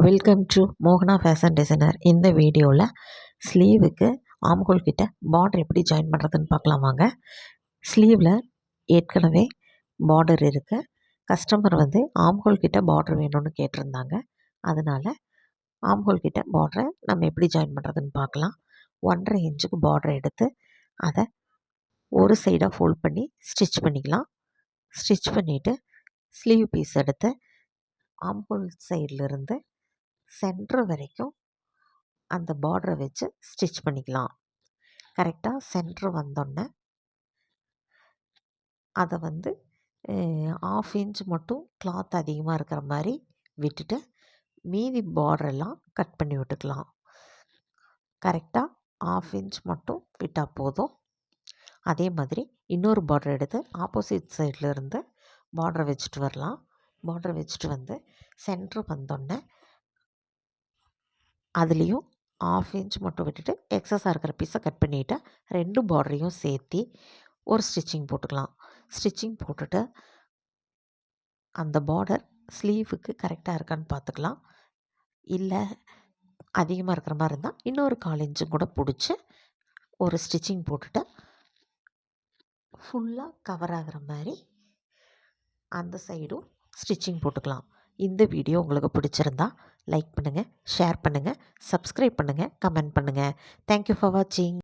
Welcome to மோகனா fashion designer. இந்த வீடியோவில் ஸ்லீவுக்கு ஆம்ஹோல் கிட்ட பார்டர் எப்படி ஜாயின் பண்ணுறதுன்னு பார்க்கலாம் வாங்க. ஸ்லீவில் ஏற்கனவே பார்டர் இருக்குது. கஸ்டமர் ஆம்ஹோல் கிட்ட பார்டர் வேணும்னு கேட்டிருந்தாங்க. அதனால் ஆம்ஹோல் கிட்ட பார்டரை நம்ம எப்படி ஜாயின் பண்ணுறதுன்னு பார்க்கலாம். 1.5 இன்ச்சுக்கு பார்டர் எடுத்து அதை ஒரு சைடாக ஃபோல்ட் பண்ணி ஸ்டிச் பண்ணிக்கலாம். ஸ்டிச் பண்ணிவிட்டு ஸ்லீவ் பீஸ் எடுத்து ஆம்ஹோல் சைட்லேருந்து சென்டர் வரைக்கும் அந்த பார்டரை வச்சு ஸ்டிச் பண்ணிக்கலாம். கரெக்டாக சென்டர் வந்தோடனே அதை 1/2 இன்ச் மட்டும் கிளாத் அதிகமாக இருக்கிற மாதிரி விட்டுட்டு மீதி பார்டரெல்லாம் கட் பண்ணி விட்டுக்கலாம். கரெக்டாக 1/2 இன்ச் மட்டும் விட்டால் போதும். அதே மாதிரி இன்னொரு பார்டர் எடுத்து ஆப்போசிட் சைடில் இருந்து பார்டரை வச்சுட்டு வரலாம். பார்டரை வச்சுட்டு சென்டர் வந்தோடனே அதுலேயும் 1/2 இன்ச் மட்டும் விட்டுட்டு எக்ஸஸாக இருக்கிற பீஸை கட் பண்ணிவிட்டு 2 பார்டரையும் சேர்த்து ஒரு ஸ்டிச்சிங் போட்டுக்கலாம். ஸ்டிச்சிங் போட்டுட்டு அந்த பார்டர் ஸ்லீவுக்கு கரெக்டாக இருக்கான்னு பார்த்துக்கலாம். இல்லை அதிகமாக இருக்கிற மாதிரி இருந்தால் இன்னொரு 1/4 இன்ச்சும் கூட பிடிச்சி ஒரு ஸ்டிச்சிங் போட்டுட்டு ஃபுல்லாக கவர் ஆகிற மாதிரி அந்த சைடும் ஸ்டிச்சிங் போட்டுக்கலாம். இந்த வீடியோ உங்களுக்கு பிடிச்சிருந்தா லைக் பண்ணுங்கள், ஷேர் பண்ணுங்கள், சப்ஸ்கிரைப் பண்ணுங்கள், கமெண்ட் பண்ணுங்கள். தேங்க்யூ ஃபார் வாட்சிங்.